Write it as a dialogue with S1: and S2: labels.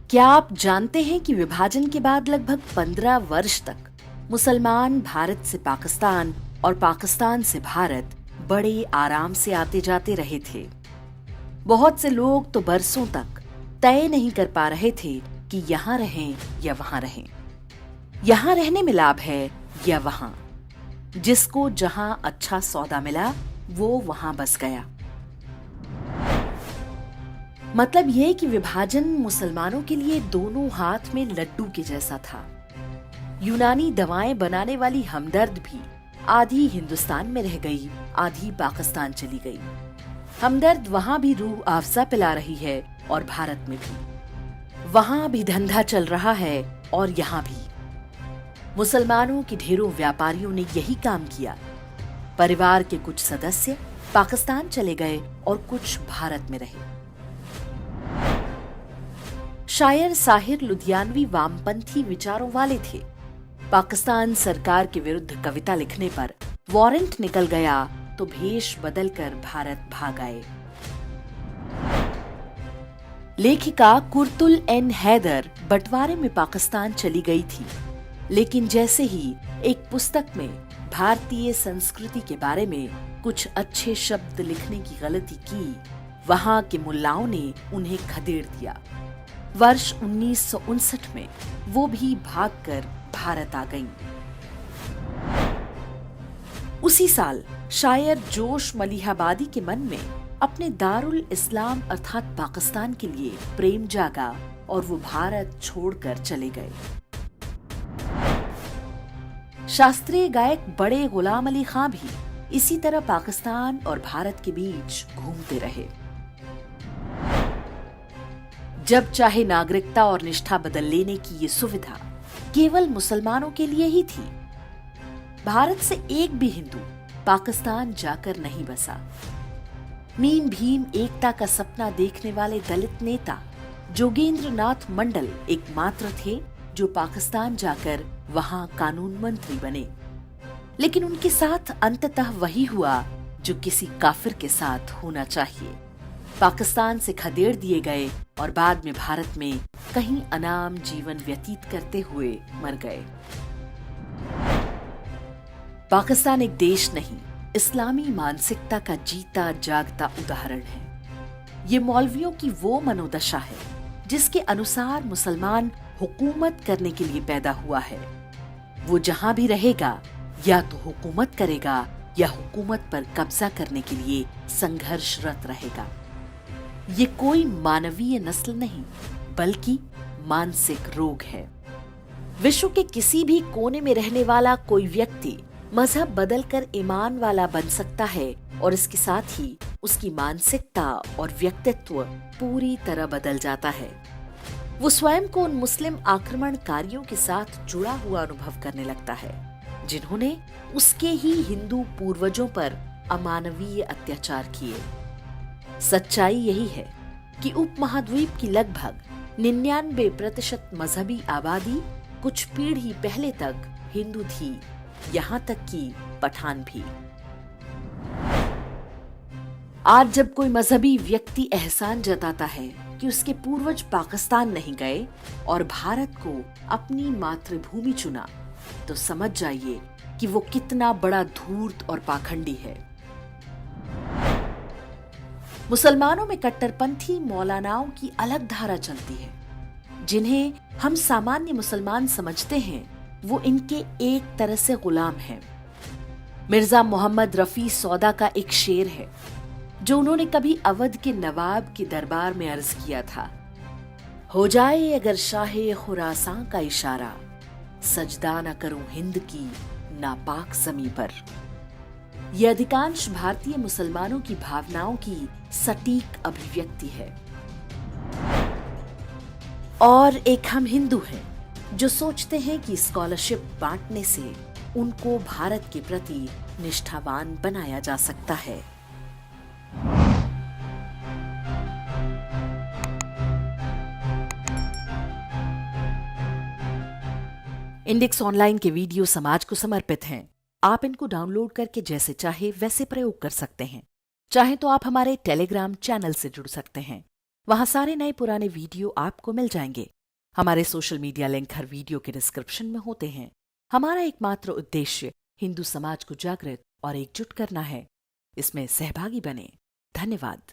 S1: क्या आप जानते हैं कि विभाजन के बाद लगभग 15 वर्ष तक मुसलमान भारत से पाकिस्तान और पाकिस्तान से भारत बड़े आराम से आते जाते रहे थे। बहुत से लोग तो बरसों तक तय नहीं कर पा रहे थे कि यहाँ रहें या वहां रहें, यहाँ रहने में लाभ है या वहां। जिसको जहां अच्छा सौदा मिला वो वहां बस गया। मतलब यह कि विभाजन मुसलमानों के लिए दोनों हाथ में लड्डू के जैसा था। यूनानी दवाएं बनाने वाली हमदर्द भी आधी हिंदुस्तान में रह गई, आधी पाकिस्तान चली गई। हमदर्द वहां भी रूह अफ़ज़ा पिला रही है और भारत में भी। वहां भी धंधा चल रहा है और यहाँ भी। मुसलमानों के ढेरों व्यापारियों ने यही काम किया। परिवार के कुछ सदस्य पाकिस्तान चले गए और कुछ भारत में रहे। शायर साहिर लुधियानवी वामपंथी विचारों वाले थे। पाकिस्तान सरकार के विरुद्ध कविता लिखने पर वारंट निकल गया तो भेष बदलकर भारत भाग आए। लेखिका कुर्तुल एन हैदर बंटवारे में पाकिस्तान चली गई थी, लेकिन जैसे ही एक पुस्तक में भारतीय संस्कृति के बारे में कुछ अच्छे शब्द लिखने की गलती की, वहां के मुल्लाओं ने उन्हें खदेड़ दिया। वर्ष 1959 में वो भी भागकर भारत आ गईं। उसी साल शायर जोश मलिहाबादी के मन में अपने दारुल इस्लाम अर्थात पाकिस्तान के लिए प्रेम जागा और वो भारत छोड़कर चले गए। शास्त्रीय गायक बड़े गुलाम अली खां भी इसी तरह पाकिस्तान और भारत के बीच घूमते रहे। जब चाहे नागरिकता और निष्ठा बदल लेने की ये सुविधा केवल मुसलमानों के लिए ही थी। भारत से एक भी हिंदू पाकिस्तान जाकर नहीं बसा। मीन भीम एकता का सपना देखने वाले दलित नेता जोगेंद्र नाथ मंडल एकमात्र थे जो पाकिस्तान जाकर वहां कानून मंत्री बने। लेकिन उनके साथ अंततः वही हुआ जो किसी काफिर के साथ होना चाहिए। पाकिस्तान से खदेड़ दिए गए और बाद में भारत में कहीं अनाम जीवन व्यतीत करते हुए मर गए। पाकिस्तान एक देश नहीं, इस्लामी मानसिकता का जीता जागता उदाहरण है। ये मौलवियों की वो मनोदशा है जिसके अनुसार मुसलमान हुकूमत करने के लिए पैदा हुआ है। वो जहां भी रहेगा या तो हुकूमत करेगा या हुकूमत पर कब्जा करने के लिए संघर्षरत रहेगा। ये कोई मानवीय नस्ल नहीं बल्कि मानसिक रोग है। विश्व के किसी भी कोने में रहने वाला कोई व्यक्ति मजहब बदलकर ईमान वाला बन सकता है और इसके साथ ही उसकी मानसिकता और व्यक्तित्व पूरी तरह बदल जाता है। वो स्वयं को उन मुस्लिम आक्रमणकारियों के साथ जुड़ा हुआ अनुभव करने लगता है जिन्होंने उसके ही हिंदू पूर्वजों पर अमानवीय अत्याचार किए। सच्चाई यही है कि उपमहाद्वीप की लगभग 99% मजहबी आबादी कुछ पीढ़ी पहले तक हिंदू थी, यहाँ तक कि पठान भी। आज जब कोई मजहबी व्यक्ति एहसान जताता है कि उसके पूर्वज पाकिस्तान नहीं गए और भारत को अपनी मातृभूमि चुना, तो समझ जाइए कि वो कितना बड़ा धूर्त और पाखंडी है। मुसलमानों में कट्टरपंथी मौलानाओं की अलग धारा चलती है। जिन्हें हम सामान्य मुसलमान समझते हैं वो इनके एक तरह से गुलाम हैं। मिर्जा मोहम्मद रफी सौदा का एक शेर है जो उन्होंने कभी अवध के नवाब के दरबार में अर्ज किया था। हो जाए अगर शाहे खुरासां का इशारा, सजदा न करूं हिंद की नापाक ज़मीं पर। यह अधिकांश भारतीय मुसलमानों की भावनाओं की सटीक अभिव्यक्ति है। और एक हम हिंदू हैं जो सोचते हैं कि स्कॉलरशिप बांटने से उनको भारत के प्रति निष्ठावान बनाया जा सकता है। इंडेक्स ऑनलाइन के वीडियो समाज को समर्पित हैं। आप इनको डाउनलोड करके जैसे चाहे वैसे प्रयोग कर सकते हैं। चाहे तो आप हमारे टेलीग्राम चैनल से जुड़ सकते हैं। वहां सारे नए पुराने वीडियो आपको मिल जाएंगे। हमारे सोशल मीडिया लिंक हर वीडियो के डिस्क्रिप्शन में होते हैं। हमारा एकमात्र उद्देश्य हिंदू समाज को जागृत और एकजुट करना है। इसमें सहभागी बने। धन्यवाद।